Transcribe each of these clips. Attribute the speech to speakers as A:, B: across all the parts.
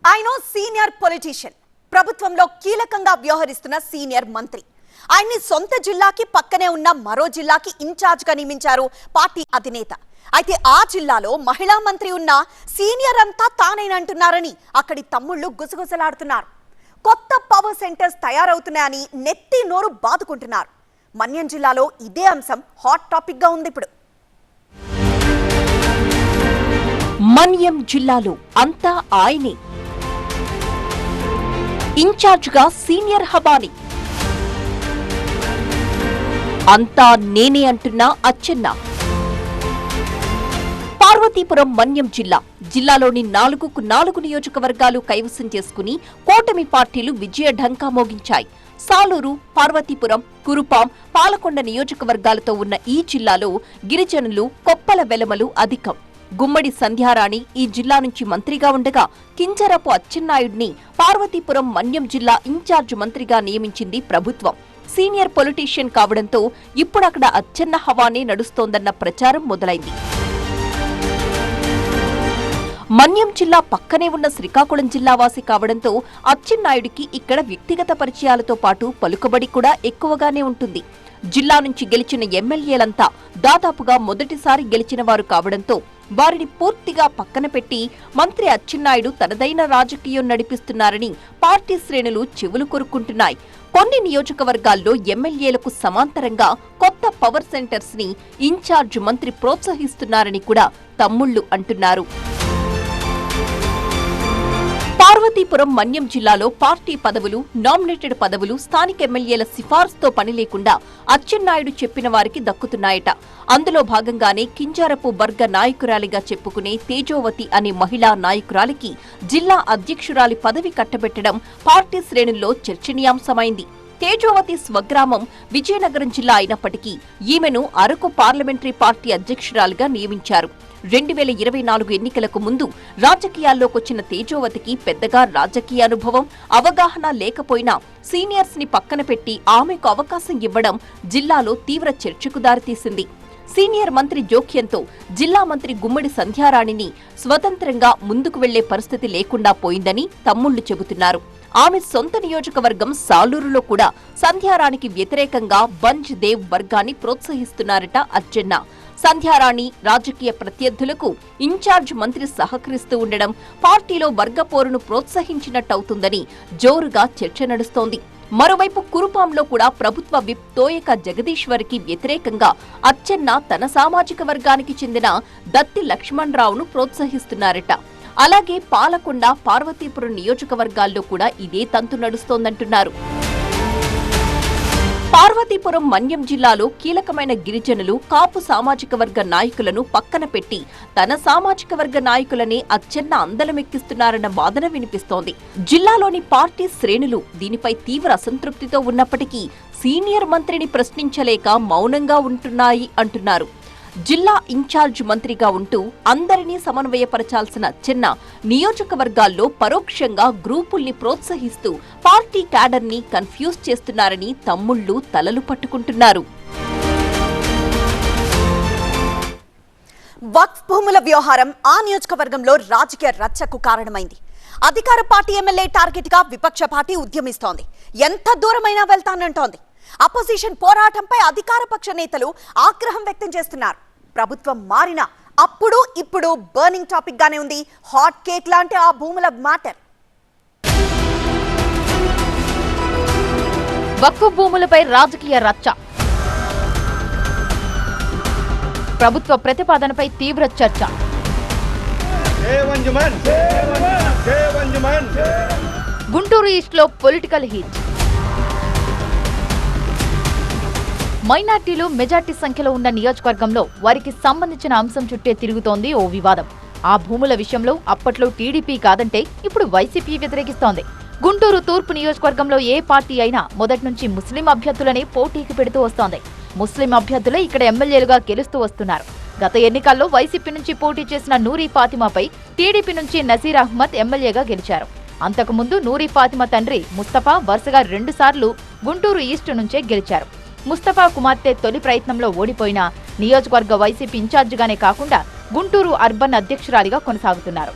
A: ఆయన senior politician, ప్రభుత్వంలో కీలకంగా వ్యవహరిస్తున్న సీనియర్ మంత్రి. ఆయన్ని సొంత జిల్లాకి పక్కనే ఉన్న మరో జిల్లాకి ఇన్ఛార్జ్గా నియమించారు పార్టీ అధినేత. అయితే ఆ జిల్లాలో మహిళా మంత్రి ఉన్న సీనియర్ అంతా తానేనంటున్నారని అక్కడి తమ్ముళ్లు గుసగుసలాడుతున్నారు. కొత్త పవర్ సెంటర్స్ తయారవుతున్నాయని నెత్తి నోరు బాదుకుంటున్నారు. మన్యం జిల్లాలో ఇదే అంశం హాట్ టాపిక్ గా ఉంది. ఇప్పుడు
B: మన్యం జిల్లాలో అంతా ఆయనే, ఇన్ఛార్జ్గా సీనియర్ హబాని. అంతా నేనే అంటున్న అచ్చెన్న. పార్వతీపురం మన్యం జిల్లాలోని 4 నియోజకవర్గాలు కైవసం చేసుకుని కూటమి పార్టీలు విజయ ఢంకా మోగించాయి. సాలూరు, పార్వతీపురం, కురుపాం, పాలకొండ నియోజకవర్గాలతో ఉన్న ఈ జిల్లాలో గిరిజనులు, కొప్పల వెలమలు అధికం. గుమ్మడి సంధ్యారాణి ఈ జిల్లా నుంచి మంత్రిగా ఉండగా కింజరపు అచ్చెన్నాయుడిని పార్వతీపురం మన్యం జిల్లా ఇన్ఛార్జ్ మంత్రిగా నియమించింది ప్రభుత్వం. సీనియర్ పొలిటీషియన్ కావడంతో ఇప్పుడక్కడ అచ్చెన్న హవానే నడుస్తోందన్న ప్రచారం మొదలైంది. మన్యం జిల్లా పక్కనే ఉన్న శ్రీకాకుళం జిల్లా వాసి కావడంతో అచ్చెన్నాయుడికి ఇక్కడ వ్యక్తిగత పరిచయాలతో పాటు పలుకుబడి కూడా ఎక్కువగానే ఉంటుంది. జిల్లా నుంచి గెలిచిన ఎమ్మెల్యేలంతా దాదాపుగా మొదటిసారి గెలిచిన వారు కావడంతో వారిని పూర్తిగా పక్కన పెట్టి మంత్రి అచ్చెన్నాయుడు తనదైన రాజకీయం నడిపిస్తున్నారని పార్టీ శ్రేణులు చెవులు కొరుక్కుంటున్నాయి. కొన్ని నియోజకవర్గాల్లో ఎమ్మెల్యేలకు సమాంతరంగా కొత్త పవర్ సెంటర్స్ ని ఇన్ఛార్జ్ మంత్రి ప్రోత్సహిస్తున్నారని కూడా తమ్ముళ్లు అంటున్నారు. పార్వతీపురం మన్యం జిల్లాలో పార్టీ పదవులు, నామినేటెడ్ పదవులు స్థానిక ఎమ్మెల్యేల సిఫార్సుతో పని లేకుండా అచ్చెన్నాయుడు చెప్పిన వారికి దక్కుతున్నాయట. అందులో భాగంగానే కింజారపు వర్గ నాయకురాలిగా చెప్పుకునే తేజోవతి అనే మహిళా నాయకురాలికి జిల్లా అధ్యక్షురాలి పదవి కట్టబెట్టడం పార్టీ శ్రేణుల్లో చర్చనీయాంశమైంది. తేజోవతి స్వగ్రామం విజయనగరం జిల్లా అయినప్పటికీ ఈమెను అరకు పార్లమెంటరీ పార్టీ అధ్యక్షురాలిగా నియమించారు. 2024 ఎన్నికలకు ముందు రాజకీయాల్లోకొచ్చిన తేజోవతికి పెద్దగా రాజకీయ అనుభవం, అవగాహన లేకపోయినా సీనియర్స్ ని పక్కన పెట్టి ఆమెకు అవకాశం ఇవ్వడం జిల్లాలో తీవ్ర చర్చకు దారితీసింది. సీనియర్ మంత్రి జోక్యంతో జిల్లా మంత్రి గుమ్మడి సంధ్యారాణిని స్వతంత్రంగా ముందుకు వెళ్లే పరిస్థితి లేకుండా పోయిందని తమ్ముళ్లు చెబుతున్నారు. ఆమె సొంత నియోజకవర్గం సాలూరులో కూడా సంధ్యారాణికి వ్యతిరేకంగా బంజ్ దేవ్ వర్గాన్ని ప్రోత్సహిస్తున్నారట అచ్చెన్న. సంధ్యారాణి రాజకీయ ప్రత్యర్థులకు ఇన్ఛార్జ్ మంత్రి సహకరిస్తూ ఉండడం పార్టీలో వర్గపోరును ప్రోత్సహించినట్టవుతుందని జోరుగా చర్చ నడుస్తోంది. మరోవైపు కురుపాంలో కూడా ప్రభుత్వ విప్ తోయక జగదీశ్వరికి వ్యతిరేకంగా అచ్చెన్న తన సామాజిక వర్గానికి చెందిన దత్తి లక్ష్మణరావును ప్రోత్సహిస్తున్నారట. అలాగే పాలకొండ, పార్వతీపురం నియోజకవర్గాల్లో కూడా ఇదే తంతు నడుస్తోందంటున్నారు. పార్వతీపురం మన్యం జిల్లాలో కీలకమైన గిరిజనులు, కాపు సామాజిక వర్గ నాయకులను పక్కన పెట్టి తన సామాజిక వర్గ నాయకులనే అచ్చెన్న అందలమెక్కిస్తున్నారన్న వాదన వినిపిస్తోంది. జిల్లాలోని పార్టీ శ్రేణులు దీనిపై తీవ్ర అసంతృప్తితో ఉన్నప్పటికీ సీనియర్ మంత్రిని ప్రశ్నించలేక మౌనంగా ఉంటున్నాయి అంటున్నారు. జిల్లా ఇన్ఛార్జ్ మంత్రిగా ఉంటూ అందరినీ సమన్వయపరచాల్సిన అచ్చెన్న నియోజకవర్గాల్లో పరోక్షంగా గ్రూపుల్ని ప్రోత్సహిస్తూ పార్టీ క్యాడర్ని కన్ఫ్యూజ్ చేస్తున్నారని తమ్ముళ్లు తలలు పట్టుకుంటున్నారు.
A: వక్ఫ్ భూముల వ్యవహారం ఆ నియోజకవర్గంలో రాజకీయ రచ్చకు కారణమైంది. అధికార పార్టీ ఎమ్మెల్యే టార్గెట్ గా విపక్ష పార్టీ ఉద్యమిస్తోంది. ఎంత దూరమైనా వెళ్తానంటోంది. అపోజిషన్ పోరాటంపై అధికార పక్ష నేతలు ఆగ్రహం వ్యక్తం చేస్తున్నారు. ప్రభుత్వం మారినా అప్పుడు ఇప్పుడు బర్నింగ్ టాపిక్ గానే ఉంది హాట్ కేక్ లాంటి ఆ భూముల మ్యాటర్.
C: వక్ఫ్ భూములపై రాజకీయ రచ్చ, ప్రభుత్వ ప్రతిపాదనపై తీవ్ర చర్చ. గుంటూరు ఈస్ట్ లో పొలిటికల్ హీట్. మైనార్టీలు మెజార్టీ సంఖ్యలో ఉన్న నియోజకవర్గంలో వారికి సంబంధించిన అంశం చుట్టే తిరుగుతోంది ఓ వివాదం. ఆ భూముల విషయంలో అప్పట్లో టీడీపీ కాదంటే ఇప్పుడు వైసీపీ వ్యతిరేకిస్తోంది. గుంటూరు తూర్పు నియోజకవర్గంలో ఏ పార్టీ అయినా మొదటి నుంచి ముస్లిం అభ్యర్థులనే పోటీకి పెడుతూ వస్తోంది. ముస్లిం అభ్యర్థులే ఇక్కడ ఎమ్మెల్యేలుగా గెలుస్తూ వస్తున్నారు. గత ఎన్నికల్లో వైసీపీ నుంచి పోటీ చేసిన నూరి ఫాతిమాపై టీడీపీ నుంచి నజీర్ అహ్మద్ ఎమ్మెల్యేగా గెలిచారు. అంతకుముందు నూరి ఫాతిమా తండ్రి ముస్తఫా వరుసగా 2 సార్లు గుంటూరు ఈస్ట్ నుంచే గెలిచారు. ముస్తఫా కుమార్తె తొలి ప్రయత్నంలో ఓడిపోయిన నియోజకవర్గ వైసీపీ ఇన్ఛార్జిగానే కాకుండా గుంటూరు అర్బన్ అధ్యక్షురాలిగా కొనసాగుతున్నారు.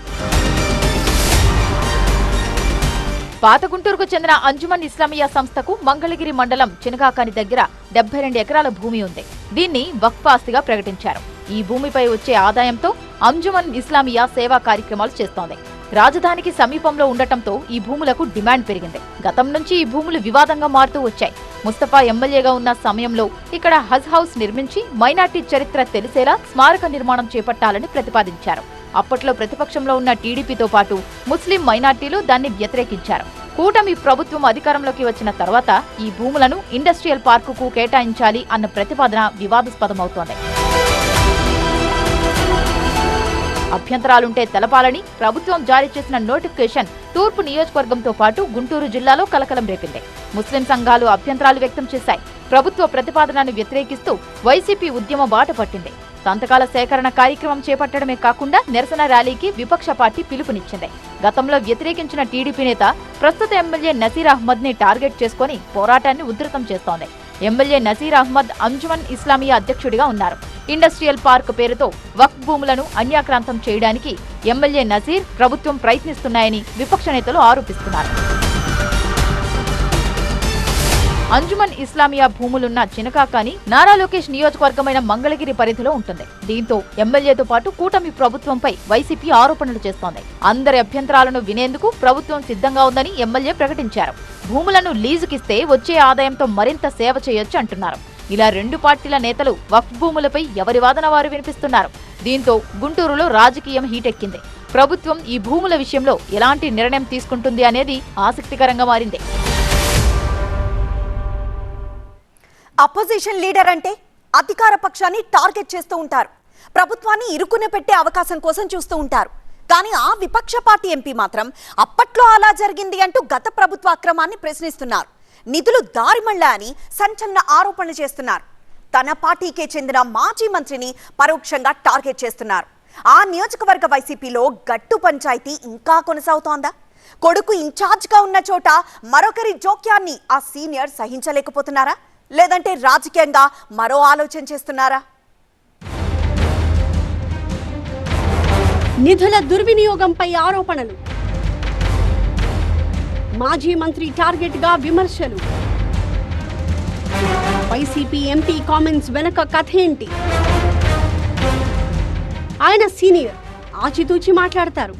C: పాత గుంటూరుకు చెందిన అంజుమన్ ఇస్లామియా సంస్థకు మంగళగిరి మండలం చినగాకాని దగ్గర 72 ఎకరాల భూమి ఉంది. దీన్ని వక్ఫ్ ఆస్తిగా ప్రకటించారు. ఈ భూమిపై వచ్చే ఆదాయంతో అంజుమన్ ఇస్లామియా సేవా కార్యక్రమాలు చేస్తోంది. రాజధానికి సమీపంలో ఉండటంతో ఈ భూములకు డిమాండ్ పెరిగింది. గతం నుంచి ఈ భూములు వివాదంగా మారుతూ వచ్చాయి. ముస్తఫా ఎమ్మెల్యేగా ఉన్న సమయంలో ఇక్కడ హజ్ హౌస్ నిర్మించి మైనార్టీ చరిత్ర తెలిసేలా స్మారక నిర్మాణం చేపట్టాలని ప్రతిపాదించారు. అప్పట్లో ప్రతిపక్షంలో ఉన్న టీడీపీతో పాటు ముస్లిం మైనార్టీలు దాన్ని వ్యతిరేకించారు. కూటమి ప్రభుత్వం అధికారంలోకి వచ్చిన తర్వాత ఈ భూములను ఇండస్ట్రియల్ పార్కుకు కేటాయించాలి అన్న ప్రతిపాదన వివాదాస్పదమవుతోంది. అభ్యంతరాలుంటే తెలపాలని ప్రభుత్వం జారీ చేసిన నోటిఫికేషన్ తూర్పు నియోజకవర్గంతో పాటు గుంటూరు జిల్లాలో కలకలం రేపింది. ముస్లిం సంఘాలు అభ్యంతరాలు వ్యక్తం చేశాయి. ప్రభుత్వ ప్రతిపాదనను వ్యతిరేకిస్తూ వైసీపీ ఉద్యమ బాట పట్టింది. సంతకాల సేకరణ కార్యక్రమం చేపట్టడమే కాకుండా నిరసన ర్యాలీకి విపక్ష పార్టీ పిలుపునిచ్చింది. గతంలో వ్యతిరేకించిన టీడీపీ నేత ప్రస్తుత ఎమ్మెల్యే నసీర్ అహ్మద్ ని టార్గెట్ చేసుకుని పోరాటాన్ని ఉధృతం చేస్తోంది. ఎమ్మెల్యే నసీర్ అహ్మద్ అంజుమన్ ఇస్లామియా అధ్యక్షుడిగా ఉన్నారు. ఇండస్ట్రియల్ పార్క్ పేరుతో వక్ఫ్ భూములను అన్యాక్రాంతం చేయడానికి ఎమ్మెల్యే నసీర్ ప్రభుత్వం ప్రయత్నిస్తున్నాయని విపక్ష నేతలు ఆరోపిస్తున్నారు. అంజుమన్ ఇస్లామియా భూములున్న చినకాకాని నారా లోకేష్ నియోజకవర్గమైన మంగళగిరి పరిధిలో ఉంటుంది. దీంతో ఎమ్మెల్యేతో పాటు కూటమి ప్రభుత్వంపై వైసీపీ ఆరోపణలు చేస్తోంది. అందరి అభ్యంతరాలను వినేందుకు ప్రభుత్వం సిద్ధంగా ఉందని ఎమ్మెల్యే ప్రకటించారు. భూములను లీజుకిస్తే వచ్చే ఆదాయంతో మరింత సేవ చేయొచ్చు అంటున్నారు. ఇలా రెండు పార్టీల నేతలు వక్ఫ్ భూములపై ఎవరి వాదన వారు వినిపిస్తున్నారు. దీంతో గుంటూరులో రాజకీయం హీటెక్కింది. ప్రభుత్వం ఈ భూముల విషయంలో ఎలాంటి నిర్ణయం తీసుకుంటుంది అనేది ఆసక్తికరంగా మారింది.
A: అపోజిషన్ లీడర్ అంటే అధికార పక్షాన్ని టార్గెట్ చేస్తూ ఉంటారు. ప్రభుత్వాన్ని ఇరుకున పెట్టే అవకాశం కోసం చూస్తూ ఉంటారు. కానీ ఆ విపక్ష పార్టీ ఎంపీ మాత్రం అప్పట్లో అలా జరిగింది అంటూ గత ప్రభుత్వ అక్రమాన్ని ప్రశ్నిస్తున్నారు. నిధులు దారిమళ్లా అని సంచలన ఆరోపణలు చేస్తున్నారు. తన పార్టీకే చెందిన మాజీ మంత్రిని పరోక్షంగా టార్గెట్ చేస్తున్నారు. ఆ నియోజకవర్గ వైసీపీలో గట్టు పంచాయతీ ఇంకా కొనసాగుతోందా? కొడుకు ఇన్ఛార్జ్గా ఉన్న చోట మరొకరి జోక్యాన్ని ఆ సీనియర్ సహించలేకపోతున్నారా? లేదంటే రాజకీయంగా మరో ఆలోచన చేస్తున్నారా?
D: నిధుల దుర్వినియోగంపై ఆరోపణలు, మాజీ మంత్రి టార్గెట్ గా విమర్శలు, వైసీపీ ఎంపీ కామెంట్స్ వెనక కథ ఏంటి? ఆయన సీనియర్, ఆచితూచి మాట్లాడతారు.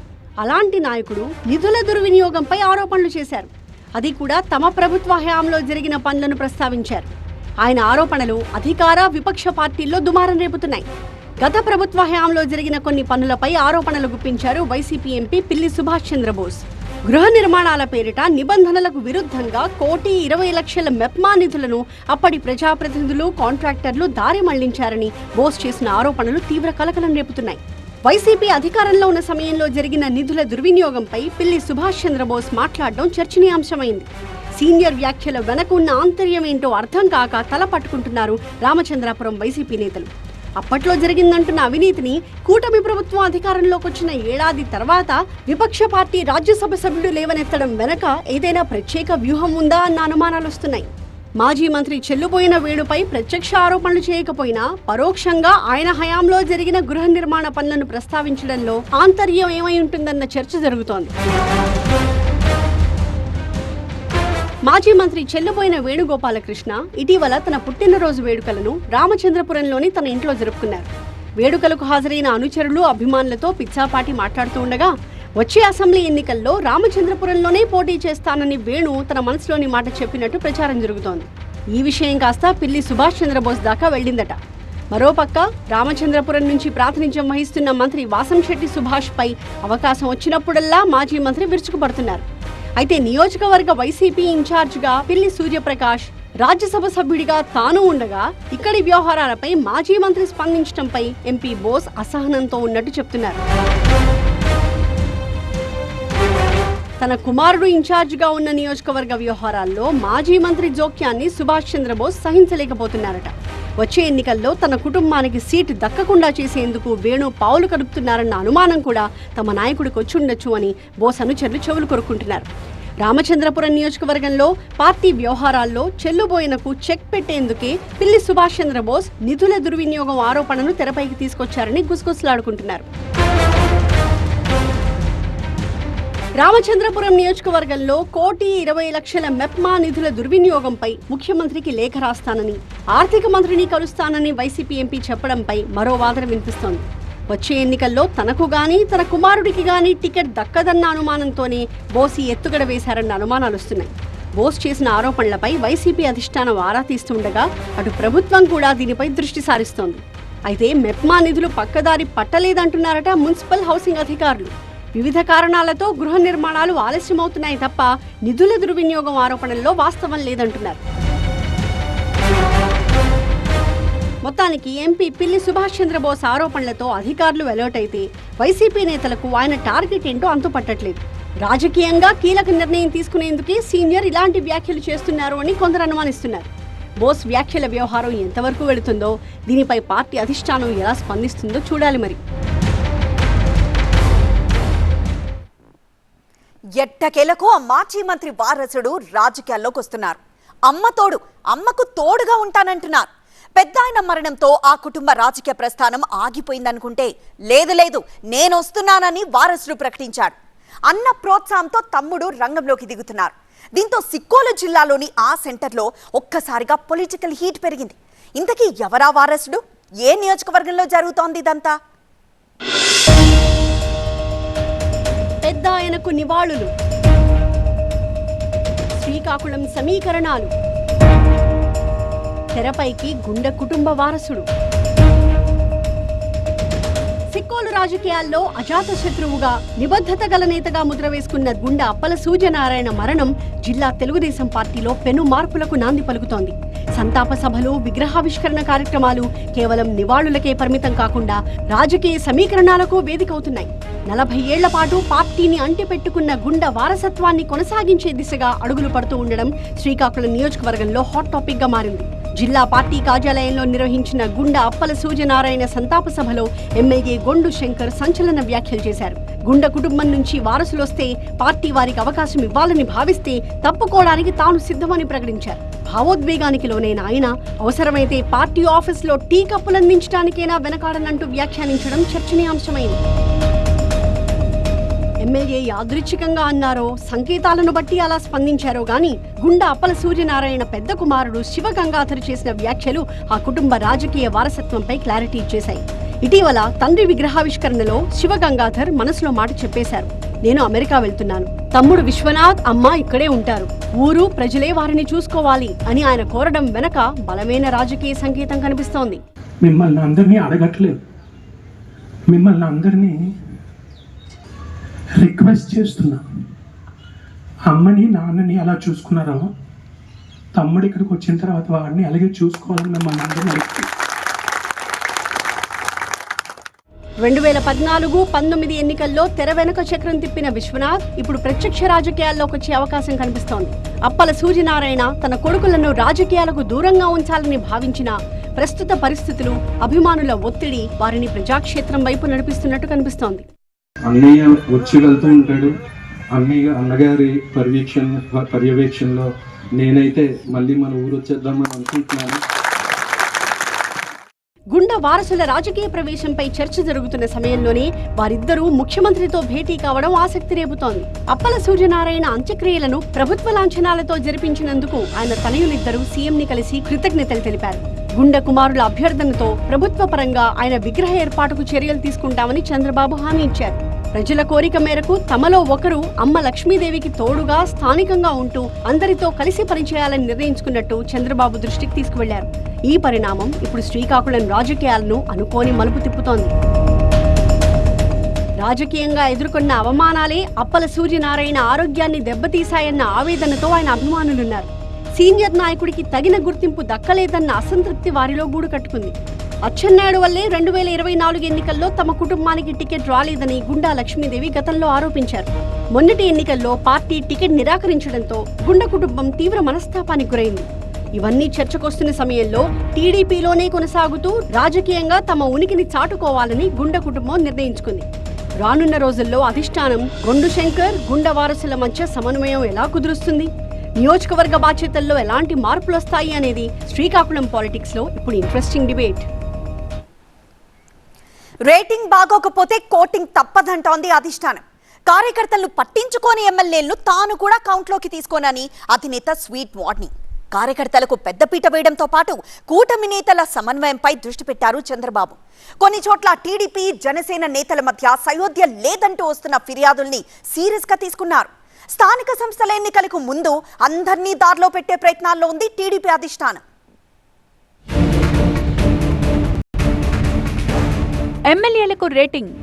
D: అలాంటి నాయకుడు నిధుల దుర్వినియోగంపై ఆరోపణలు చేశారు. అది కూడా తమ ప్రభుత్వ హయాంలో జరిగిన పనులను ప్రస్తావించారు. ఆయన ఆరోపణలు అధికార విపక్ష పార్టీల్లో దుమారం రేపుతున్నాయి. గత ప్రభుత్వ హయాంలో జరిగిన కొన్ని పనులపై ఆరోపణలు గుప్పించారు వైసీపీ ఎంపీ పిల్లి సుభాష్ చంద్రబోస్. గృహ నిర్మాణాల పేరిట నిబంధనలకు విరుద్ధంగా 1,20,00,000 మెప్మా నిధులను అప్పటి ప్రజాప్రతినిధులు, కాంట్రాక్టర్లు దారి మళ్లించారని బోస్ చేసిన ఆరోపణలు తీవ్ర కలకలం రేపుతున్నాయి. వైసీపీ అధికారంలో ఉన్న సమయంలో జరిగిన నిధుల దుర్వినియోగంపై పిల్లి సుభాష్ చంద్రబోస్ మాట్లాడడం చర్చనీయాంశమైంది. సీనియర్ వ్యాఖ్యల వెనక ఉన్న ఆంతర్యం ఏంటో అర్థం కాక తల పట్టుకుంటున్నారు రామచంద్రాపురం వైసీపీ నేతలు. అప్పట్లో జరిగిందంటున్న అవినీతిని కూటమి ప్రభుత్వం అధికారంలోకి వచ్చిన ఏడాది తర్వాత విపక్ష పార్టీ రాజ్యసభ సభ్యుడు లేవనెత్తడం వెనక ఏదైనా ప్రత్యేక వ్యూహం ఉందా అన్న అనుమానాలు వస్తున్నాయి. మాజీ మంత్రి చెల్లుబోయిన వేణుపై ప్రత్యక్ష ఆరోపణలు చేయకపోయినా పరోక్షంగా ఆయన హయాంలో జరిగిన గృహ నిర్మాణ పనులను ప్రస్తావించడంలో ఆంతర్యం ఏమై ఉంటుందన్న చర్చ జరుగుతోంది. మాజీ మంత్రి చెల్లుబోయిన వేణుగోపాలకృష్ణ ఇటీవల తన పుట్టినరోజు వేడుకలను రామచంద్రపురంలోని తన ఇంట్లో జరుపుకున్నారు. వేడుకలకు హాజరైన అనుచరులు, అభిమానులతో పిచ్చాపాటి మాట్లాడుతూ ఉండగా వచ్చే అసెంబ్లీ ఎన్నికల్లో రామచంద్రపురంలోనే పోటీ చేస్తానని వేణు తన మనసులోని మాట చెప్పినట్టు ప్రచారం జరుగుతోంది. ఈ విషయం కాస్త పిల్లి సుభాష్ చంద్రబోస్ దాకా వెళ్లిందట. మరోపక్క రామచంద్రపురం నుంచి ప్రాతినిధ్యం వహిస్తున్న మంత్రి వాసంశెట్టి సుభాష్ పై అవకాశం వచ్చినప్పుడల్లా మాజీ మంత్రి విరుచుకుపడుతున్నారు. అయితే నియోజకవర్గ వైసీపీ ఇన్ఛార్జిగా పిల్లి సూర్యప్రకాష్, రాజ్యసభ సభ్యుడిగా తాను ఉండగా ఇక్కడి వ్యవహారాలపై మాజీ మంత్రి స్పందించడంపై ఎంపీ బోస్ అసహనంతో ఉన్నట్టు చెప్తున్నారు. తన కుమారుడు ఇన్ఛార్జిగా ఉన్న నియోజకవర్గ వ్యవహారాల్లో మాజీ మంత్రి జోక్యాన్ని సుభాష్ చంద్రబోస్ సహించలేకపోతున్నారట. వచ్చే ఎన్నికల్లో తన కుటుంబానికి సీటు దక్కకుండా చేసేందుకు వేణు పావులు కదుపుతున్నారన్న అనుమానం కూడా తమ నాయకుడికి వచ్చుండొచ్చు అని బోస్ అనుచరులు చెవులు కొరుక్కుంటున్నారు. రామచంద్రపురం నియోజకవర్గంలో పార్టీ వ్యవహారాల్లో చెల్లుబోయినకు చెక్ పెట్టేందుకే పిల్లి సుభాష్ చంద్రబోస్ నిధుల దుర్వినియోగం ఆరోపణను తెరపైకి తీసుకొచ్చారని గుసగుసలాడుకుంటున్నారు. రామచంద్రపురం నియోజకవర్గంలో 1,20,00,000 మెప్మా నిధుల దుర్వినియోగంపై ముఖ్యమంత్రికి లేఖ రాస్తానని, ఆర్థిక మంత్రిని కలుస్తానని వైసీపీ ఎంపీ చెప్పడంపై మరో వాదన వినిపిస్తోంది. వచ్చే ఎన్నికల్లో తనకు గానీ తన కుమారుడికి గానీ టికెట్ దక్కదన్న అనుమానంతోనే బోస్ ఎత్తుగడ వేశారన్న అనుమానాలు వస్తున్నాయి. బోస్ చేసిన ఆరోపణలపై వైసీపీ అధిష్టానం ఆరా తీస్తుండగా అటు ప్రభుత్వం కూడా దీనిపై దృష్టి సారిస్తోంది. అయితే మెప్మా నిధులు పక్కదారి పట్టలేదంటున్నారట మున్సిపల్ హౌసింగ్ అధికారులు. వివిధ కారణాలతో గృహ నిర్మాణాలు ఆలస్యమవుతున్నాయి తప్ప నిధుల దుర్వినియోగం ఆరోపణల్లో వాస్తవం లేదంటున్నారు. మొత్తానికి ఎంపీ పిల్లి సుభాష్ చంద్రబోస్ ఆరోపణలతో అధికారులు అలర్ట్ అయితే వైసీపీ నేతలకు ఆయన టార్గెట్ ఏంటో అంతుపట్టట్లేదు. రాజకీయంగా కీలక నిర్ణయం తీసుకునేందుకే సీనియర్ ఇలాంటి వ్యాఖ్యలు చేస్తున్నారు అని కొందరు అనుమానిస్తున్నారు. బోస్ వ్యాఖ్యల వ్యవహారం ఎంతవరకు వెళుతుందో, దీనిపై పార్టీ అధిష్టానం ఎలా స్పందిస్తుందో చూడాలి. మరి
A: ఎట్టకేలకు ఆ మాజీ మంత్రి వారసుడు రాజకీయాల్లోకి వస్తున్నారు. అమ్మకు తోడుగా ఉంటానంటున్నారు. పెద్ద ఆయన మరణంతో ఆ కుటుంబ రాజకీయ ప్రస్థానం ఆగిపోయిందనుకుంటే లేదు నేను వస్తున్నానని వారసుడు ప్రకటించాడు. అన్న ప్రోత్సాహంతో తమ్ముడు రంగంలోకి దిగుతున్నారు. దీంతో సిక్కోలు జిల్లాలోని ఆ సెంటర్లో ఒక్కసారిగా పొలిటికల్ హీట్ పెరిగింది. ఇంతకీ ఎవరా వారసుడు? ఏ నియోజకవర్గంలో జరుగుతోంది ఇదంతా?
D: పెద్ద ఆయనకు నివాళులు, శ్రీకాకుళం సమీకరణాలు, తెరపైకి గుండె కుటుంబ వారసుడు. సిక్కోలు రాజకీయాల్లో అజాత శత్రువుగా, నిబద్ధత గల నేతగా ముద్ర వేసుకున్న గుండె అప్పల సూర్యనారాయణ మరణం జిల్లా తెలుగుదేశం పార్టీలో పెను మార్పులకు నాంది పలుకుతోంది. సంతాప సభలు, విగ్రహావిష్కరణ కార్యక్రమాలు కేవలం నివాళులకే పరిమితం కాకుండా రాజకీయ సమీకరణాలకు వేదికవుతున్నాయి. 40 ఏళ్ల పాటు పార్టీని అంటిపెట్టుకున్న గుండె వారసత్వాన్ని కొనసాగించే దిశగా అడుగులు పడుతూ ఉండడం శ్రీకాకుళం నియోజకవర్గంలో హాట్ టాపిక్ గా మారింది. జిల్లా పార్టీ కార్యాలయంలో నిర్వహించిన గుండె అప్పల సూర్యనారాయణ సంతాప సభలో ఎమ్మెల్యే గొండు శంకర్ సంచలన వ్యాఖ్యలు చేశారు. గుండె కుటుంబం నుంచి వారసులొస్తే పార్టీ వారికి అవకాశం ఇవ్వాలని భావిస్తే తప్పుకోవడానికి తాను సిద్ధమని ప్రకటించారు. భావోద్వేగానికి లోనైన ఆయన అవసరమైతే పార్టీ ఆఫీసులో టీ కప్పులందించడానికైనా వెనకాడనంటూ వ్యాఖ్యానించడం చర్చనీయాంశమైంది. ఎమ్మెల్యే యాదృచ్ఛికంగా అన్నారో, సంకేతాలను బట్టి అలా స్పందించారో గాని గుండె అప్పల సూర్యనారాయణ పెద్ద కుమారుడు శివగంగాధర్ చేసిన వ్యాఖ్యలు ఆ కుటుంబ రాజకీయ వారసత్వంపై క్లారిటీ ఇచ్చేశాయి. ఇటీవల తండ్రి విగ్రహావిష్కరణలో శివగంగాధర్ మనసులో మాట చెప్పేశారు. నేను అమెరికా వెళ్తున్నాను, తమ్ముడు విశ్వనాథ్, అమ్మ ఇక్కడే ఉంటారు, ఊరు ప్రజలే వారిని చూసుకోవాలి అని ఆయన కోరడం వెనక బలమైన రాజకీయ సంకేతం కనిపిస్తోంది.
E: మిమ్మల్ని అందరినీ అడగట్లేదు, మిమ్మల్ని అందరినీ రిక్వెస్ట్ చేస్తున్నా. అమ్మని నాన్నని అలా చూసుకున్నారా, తమ్ముడు ఇక్కడికి వచ్చిన తర్వాత వాడిని అలాగే చూసుకోవాలని మిమ్మల్ని అందరినీ అడుగుతున్నా.
D: 2014-19 ఎన్నికల్లో తెర వెనుక చక్రం తిప్పిన విశ్వనాథ్ ఇప్పుడు ప్రత్యక్ష రాజకీయాల్లోకి వచ్చే అవకాశం కనిపిస్తోంది. అప్పల సూర్యనారాయణ తన కొడుకులను రాజకీయాలకు దూరంగా ఉంచాలని భావించిన ప్రస్తుత పరిస్థితులు, అభిమానుల ఒత్తిడి వారిని ప్రజాక్షేత్రం వైపు నడిపిస్తున్నట్టు కనిపిస్తోంది.
F: అన్నయ్య వచ్చి వెళ్తూ ఉంటాడు. అన్నగారి పర్యవేక్షణలో నేనైతే మళ్ళీ మన ఊరు వచ్చేద్దామని అనుకుంటున్నాను.
D: గుండె వారసుల రాజకీయ ప్రవేశంపై చర్చ జరుగుతున్న సమయంలోనే వారిద్దరూ ముఖ్యమంత్రితో భేటీ కావడం ఆసక్తి రేపుతోంది. అప్పల సూర్యనారాయణ అంత్యక్రియలను ప్రభుత్వ లాంఛనాలతో జరిపించినందుకు ఆయన తనయులిద్దరూ సీఎంని కలిసి కృతజ్ఞతలు తెలిపారు. గుండె కుమారుల అభ్యర్థనతో ప్రభుత్వ పరంగా ఆయన విగ్రహ ఏర్పాటుకు చర్యలు తీసుకుంటామని చంద్రబాబు హామీ ఇచ్చారు. ప్రజల కోరిక మేరకు తమలో ఒకరు అమ్మ లక్ష్మీదేవికి తోడుగా స్థానికంగా ఉంటూ అందరితో కలిసి పనిచేయాలని నిర్ణయించుకున్నట్టు చంద్రబాబు దృష్టికి తీసుకువెళ్లారు. ఈ పరిణామం ఇప్పుడు శ్రీకాకుళం రాజకీయాలను అనుకోని మలుపు తిప్పుతోంది. రాజకీయంగా ఎదుర్కొన్న అవమానాలే అప్పల సూర్యనారాయణ ఆరోగ్యాన్ని దెబ్బతీశాయన్న ఆవేదనతో ఆయన అభిమానులున్నారు. సీనియర్ నాయకుడికి తగిన గుర్తింపు దక్కలేదన్న అసంతృప్తి వారిలో గూడు కట్టుకుంది. అచ్చెన్నాయుడు వల్లే 2024 ఎన్నికల్లో తమ కుటుంబానికి టికెట్ రాలేదని గుండా లక్ష్మీదేవి గతంలో ఆరోపించారు. మొన్నటి ఎన్నికల్లో పార్టీ టికెట్ నిరాకరించడంతో గుండా కుటుంబం తీవ్ర మనస్తాపానికి గురైంది. ఇవన్నీ చర్చకొస్తున్న సమయంలో టీడీపీలోనే కొనసాగుతూ రాజకీయంగా తమ ఉనికిని చాటుకోవాలని గుండా కుటుంబం నిర్ణయించుకుంది. రానున్న రోజుల్లో అధిష్టానం గొండు శంకర్, గుండా వారసుల మధ్య సమన్వయం ఎలా కుదురుస్తుంది, నియోజకవర్గ బాధ్యతల్లో ఎలాంటి మార్పులు వస్తాయి అనేది శ్రీకాకుళం పాలిటిక్స్ లో ఇప్పుడు ఇంట్రెస్టింగ్ డిబేట్.
A: రేటింగ్ బాగోకపోతే కోటింగ్ తప్పదంటోంది అధిష్టానం. కార్యకర్తలను పట్టించుకోని ఎమ్మెల్యేలను తాను కూడా కౌంట్లోకి తీసుకోనని అధినేత స్వీట్ వార్నింగ్. కార్యకర్తలకు పెద్దపీట వేయడంతో పాటు కూటమి నేతల సమన్వయంపై దృష్టి పెట్టారు చంద్రబాబు. కొన్ని చోట్ల టీడీపీ జనసేన నేతల మధ్య సయోధ్య లేదంటూ వస్తున్న ఫిర్యాదుల్ని సీరియస్ గా తీసుకున్నారు. స్థానిక సంస్థల ఎన్నికలకు ముందు అందర్నీ దారిలో పెట్టే ప్రయత్నాల్లో ఉంది టీడీపీ అధిష్టానం.
G: ఎమ్మెల్యేలకు రేటింగ్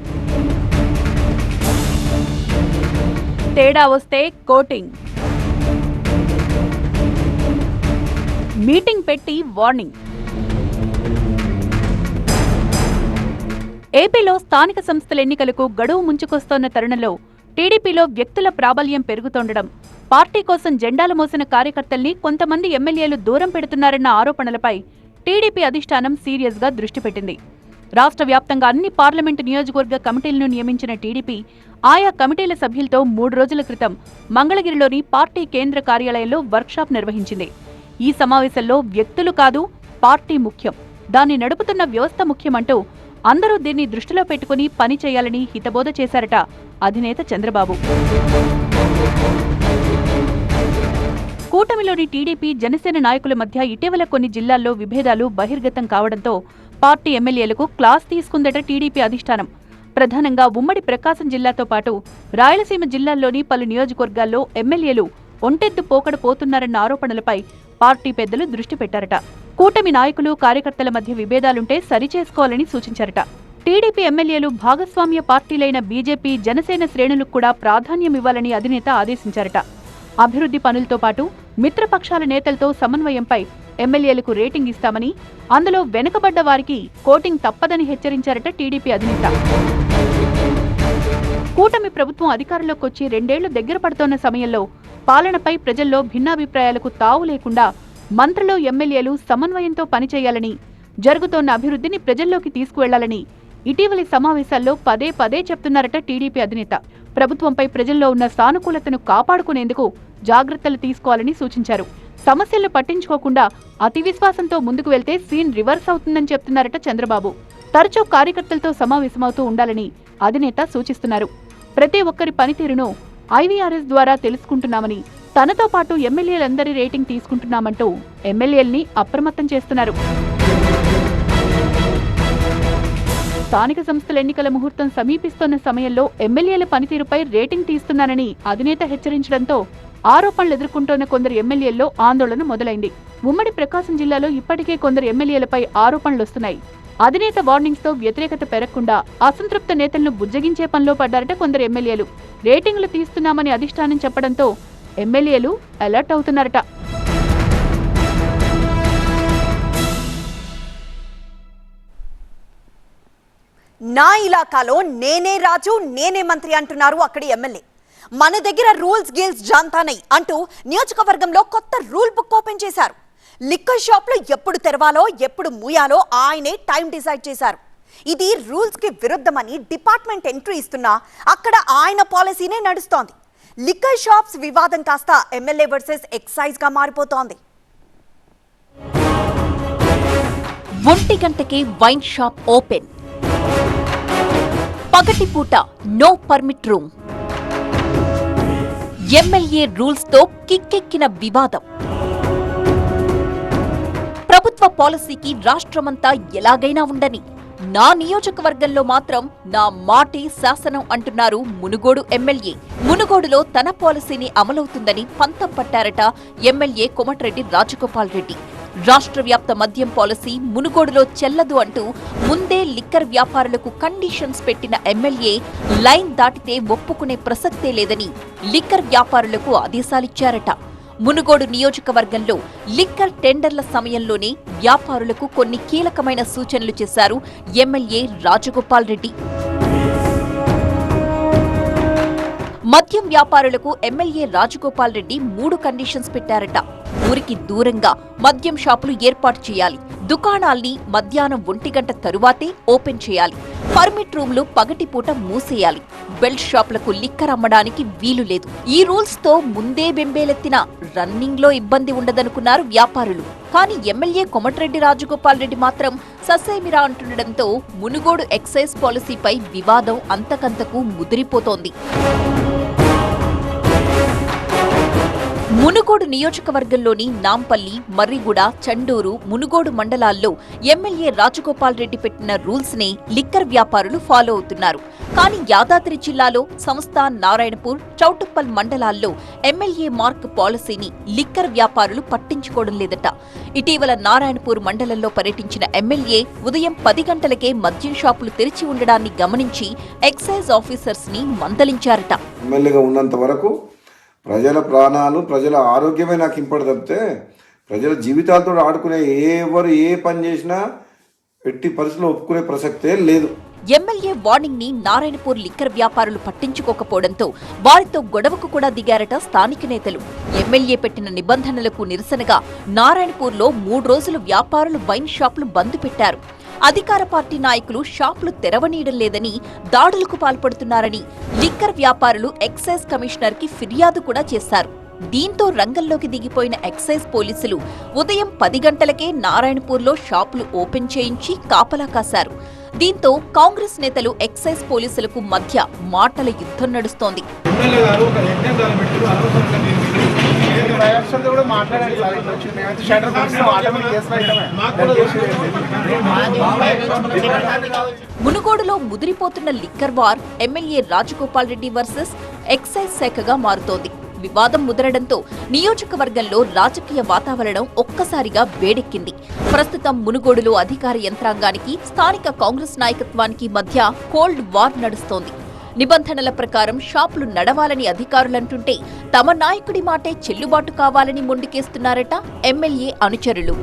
G: తేడా వస్తే కోటింగ్, మీటింగ్ పెట్టి వార్నింగ్. ఏపీలో స్థానిక సంస్థల ఎన్నికలకు గడువు ముంచుకొస్తోన్న తరుణంలో టీడీపీలో వ్యక్తుల ప్రాబల్యం పెరుగుతుండడం, పార్టీ కోసం జెండాలు మోసిన కార్యకర్తల్ని కొంతమంది ఎమ్మెల్యేలు దూరం పెడుతున్నారన్న ఆరోపణలపై టీడీపీ అధిష్టానం సీరియస్ గా దృష్టి పెట్టింది. రాష్ట్ర వ్యాప్తంగా అన్ని పార్లమెంటు నియోజకవర్గ కమిటీలను నియమించిన టీడీపీ ఆయా కమిటీల సభ్యులతో 3 రోజుల క్రితం మంగళగిరిలోని పార్టీ కేంద్ర కార్యాలయంలో వర్క్షాప్ నిర్వహించింది. ఈ సమావేశంలో వ్యక్తులు కాదు, పార్టీ ముఖ్యం, దాన్ని నడుపుతున్న వ్యవస్థ ముఖ్యమంటూ అందరూ దీన్ని దృష్టిలో పెట్టుకుని పని చేయాలని హితబోధ చేశారట అధినేత చంద్రబాబు. కూటమిలోని టీడీపీ జనసేన నాయకుల మధ్య ఇటీవల కొన్ని జిల్లాల్లో విభేదాలు బహిర్గతం కావడంతో పార్టీ ఎమ్మెల్యేలకు క్లాస్ తీసుకుందట టీడీపీ అధిష్టానం. ప్రధానంగా ఉమ్మడి ప్రకాశం జిల్లాతో పాటు రాయలసీమ జిల్లాల్లోని పలు నియోజకవర్గాల్లో ఎమ్మెల్యేలు ఒంటెద్దు పోకడ పోతున్నారన్న ఆరోపణలపై పార్టీ పెద్దలు దృష్టి పెట్టారట. కూటమి నాయకులు కార్యకర్తల మధ్య విభేదాలుంటే సరిచేసుకోవాలని సూచించారట. టీడీపీ ఎమ్మెల్యేలు భాగస్వామ్య పార్టీలైన బీజేపీ, జనసేన శ్రేణులకు కూడా ప్రాధాన్యమివ్వాలని అధినేత ఆదేశించారట. అభివృద్ధి పనులతో పాటు మిత్రపక్షాల నేతలతో సమన్వయంపై ఎమ్మెల్యేలకు రేటింగ్ ఇస్తామని, అందులో వెనుకబడ్డ వారికి కోటింగ్ తప్పదని హెచ్చరించారట టీడీపీ అధినేత. కూటమి ప్రభుత్వం అధికారంలోకి వచ్చి 2 ఏళ్లు దగ్గర పడుతోన్న సమయంలో పాలనపై ప్రజల్లో భిన్నాభిప్రాయాలకు తావు లేకుండా మంత్రులు, ఎమ్మెల్యేలు సమన్వయంతో పనిచేయాలని, జరుగుతోన్న అభివృద్ధిని ప్రజల్లోకి తీసుకువెళ్లాలని ఇటీవలి సమావేశాల్లో పదే పదే చెప్తున్నారట టీడీపీ అధినేత. ప్రభుత్వంపై ప్రజల్లో ఉన్న సానుకూలతను కాపాడుకునేందుకు జాగ్రత్తలు తీసుకోవాలని సూచించారు. సమస్యలను పట్టించుకోకుండా అతి విశ్వాసంతో ముందుకు వెళ్తే సీన్ రివర్స్ అవుతుందని చెప్తున్నారట చంద్రబాబు. తరచూ కార్యకర్తలతో సమావేశమవుతూ ఉండాలని అధినేత సూచిస్తున్నారు. ప్రతి ఒక్కరి పనితీరును ఐవీఆర్ఎస్ ద్వారా తెలుసుకుంటున్నామని, తనతో పాటు ఎమ్మెల్యేలందరి రేటింగ్ తీసుకుంటున్నామంటూ ఎమ్మెల్యేల్ని అప్రమత్తం చేస్తున్నారు. స్థానిక సంస్థల ఎన్నికల ముహూర్తం సమీపిస్తోన్న సమయంలో ఎమ్మెల్యేల పనితీరుపై రేటింగ్ తీస్తున్నానని అధినేత హెచ్చరించడంతో ఆరోపణలు ఎదుర్కొంటోన్న కొందరు ఎమ్మెల్యేల్లో ఆందోళన మొదలైంది. ఉమ్మడి ప్రకాశం జిల్లాలో ఇప్పటికే కొందరు ఎమ్మెల్యేలపై ఆరోపణలొస్తున్నాయి. అధినేత వార్నింగ్స్ తో వ్యతిరేకత పెరగకుండా అసంతృప్త నేతలను బుజ్జగించే పనిలో పడ్డారట కొందరు ఎమ్మెల్యేలు. రేటింగులు తీస్తున్నామని అధిష్టానం చెప్పడంతో ఎమ్మెల్యేలు అలర్ట్ అవుతున్నారట.
A: నా ఇలాకాలో నేనే రాజు, నేనే మంత్రి అంటున్నారు అక్కడి ఎమ్మెల్యే. మన దగ్గర రూల్స్ గిల్స్ జాంతానై అంటూ నియోజకవర్గంలో కొత్త రూల్ బుక్ ఓపెన్ చేశారు. లిక్కర్ షాప్లు ఎప్పుడు తెరవాలో, ఎప్పుడు మూయాలో ఆయనే టైం డిసైడ్ చేశారు. ఇది రూల్స్ కి విరుద్ధమని డిపార్ట్మెంట్ ఎంట్రీ ఇస్తున్నా అక్కడ ఆయన పాలసీనే నడుస్తోంది. లిక్కర్ షాప్స్ వివాదం కాస్త ఎమ్మెల్యే వర్సెస్ ఎక్సైజ్ గా మారిపోతోంది.
B: 1 గంటకే వైన్ షాప్ ఓపెన్, పగటిపూట no permit room, MLA rules తో కిక్కెక్కిన వివాదం. ప్రభుత్వ పాలసీకి రాష్ట్రమంతా ఎలాగైనా ఉండని, నా నియోజకవర్గంలో మాత్రం నా మాటే శాసనం అంటున్నారు మునుగోడు ఎమ్మెల్యే. మునుగోడులో తన పాలసీని అమలవుతుందని పంతం పట్టారట ఎమ్మెల్యే కోమటిరెడ్డి రాజగోపాల్ రెడ్డి. రాష్ట్ర వ్యాప్త మద్యం పాలసీ మునుగోడులో చెల్లదు అంటూ ముందే లిక్కర్ వ్యాపారులకు కండిషన్స్ పెట్టిన ఎమ్మెల్యే లైన్ దాటితే ఒప్పుకునే ప్రసక్తే లేదని లిక్కర్ వ్యాపారులకు ఆదేశాలిచ్చారట. మునుగోడు నియోజకవర్గంలో లిక్కర్ టెండర్ల సమయంలోనే వ్యాపారులకు కొన్ని కీలకమైన సూచనలు చేశారు ఎమ్మెల్యే రాజగోపాల్ రెడ్డి. మద్యం వ్యాపారులకు ఎమ్మెల్యే రాజగోపాల్ రెడ్డి 3 కండిషన్స్ పెట్టారట. ఊరికి దూరంగా మద్యం షాపులు ఏర్పాటు చేయాలి, దుకాణాల్ని మధ్యాహ్నం 1 గంట తరువాతే ఓపెన్ చేయాలి, పర్మిట్ రూమ్లు పగటిపూట మూసేయాలి, బెల్ట్ షాపులకు లిక్కర్ అమ్మడానికి వీలు లేదు. ఈ రూల్స్ తో ముందే బెంబేలెత్తిన రన్నింగ్ లో ఇబ్బంది ఉండదనుకున్నారు వ్యాపారులు. కానీ ఎమ్మెల్యే కోమటిరెడ్డి రాజగోపాల్ రెడ్డి మాత్రం ససేమిరా అంటుండటంతో మునుగోడు ఎక్సైజ్ పాలసీపై వివాదం అంతకంతకు ముదిరిపోతోంది. మునుగోడు నియోజకవర్గంలోని నాంపల్లి, మర్రిగూడ, చండూరు, మునుగోడు మండలాల్లో ఎమ్మెల్యే రాజగోపాల్ రెడ్డి పెట్టిన రూల్స్ నే లిక్కర్ వ్యాపారులు ఫాలో అవుతున్నారు. కానీ యాదాద్రి జిల్లాలో సంస్థ, నారాయణపూర్, చౌటుప్పల్ మండలాల్లో ఎమ్మెల్యే మార్క్ పాలసీని లిక్కర్ వ్యాపారులు పట్టించుకోవడం లేదట. ఇటీవల నారాయణపూర్ మండలంలో పర్యటించిన ఎమ్మెల్యే ఉదయం 10 గంటలకే మద్యం షాపులు తెరిచి ఉండడాన్ని గమనించి ఎక్సైజ్ ఆఫీసర్స్ ని మందలించారట.
H: ఎమ్మెల్యేగా ఉన్నంత వరకు ప్రజల ప్రాణాలు, ప్రజల ఆరోగ్యమే నాకు ఇంపార్టెంట్ తప్పితే ప్రజల జీవితాలతో ఆడుకునే ఎవరు ఏ పని చేసినా ఎట్టి పరిస్థితుల్లో ఒప్పుకునే ప్రసక్తే లేదు.
B: ఎమ్మెల్యే వార్నింగ్ ని నారాయణపూర్ లిక్కర్ వ్యాపారులు పట్టించుకోకపోవడంతో వారితో గొడవకు కూడా దిగారట స్థానిక నేతలు. ఎమ్మెల్యే పెట్టిన నిబంధనలకు నిరసనగా నారాయణపూర్లో 3 రోజులు వ్యాపారులు వైన్ షాపులు బంద్ పెట్టారు. అధికార పార్టీ నాయకులు షాపులు తెరవనీయడం లేదని, దాడులకు పాల్పడుతున్నారని లిక్కర్ వ్యాపారులు ఎక్సైజ్ కమిషనర్ కి ఫిర్యాదు కూడా చేశారు. దీంతో రంగంలోకి దిగిపోయిన ఎక్సైజ్ పోలీసులు ఉదయం 10 గంటలకే నారాయణపూర్లో షాపులు ఓపెన్ చేయించి కాపలా కాశారు. దీంతో కాంగ్రెస్ నేతలు ఎక్సైజ్ పోలీసులకు మధ్య మాటల యుద్ధం నడుస్తోంది. మునుగోడులో ముదిరిపోతున్న liquor war MLA Rajagopal Reddy versus excise శాఖగా మారుతోంది. వివాదం ముదరడంతో నియోజకవర్గంలో రాజకీయ వాతావరణం ఒక్కసారిగా వేడెక్కింది. ప్రస్తుతం మునుగోడులో అధికార యంత్రాంగానికి, స్థానిక కాంగ్రెస్ నాయకత్వానికి మధ్య కోల్డ్ వార్ నడుస్తోంది. నిబంధనల ప్రకారం షాపులు నడవాలని అధికారులంటుంటే తమ నాయకుడి మాటే చెల్లుబాటు కావాలని మొండికేస్తున్నారట ఎమ్మెల్యే అనుచరులు.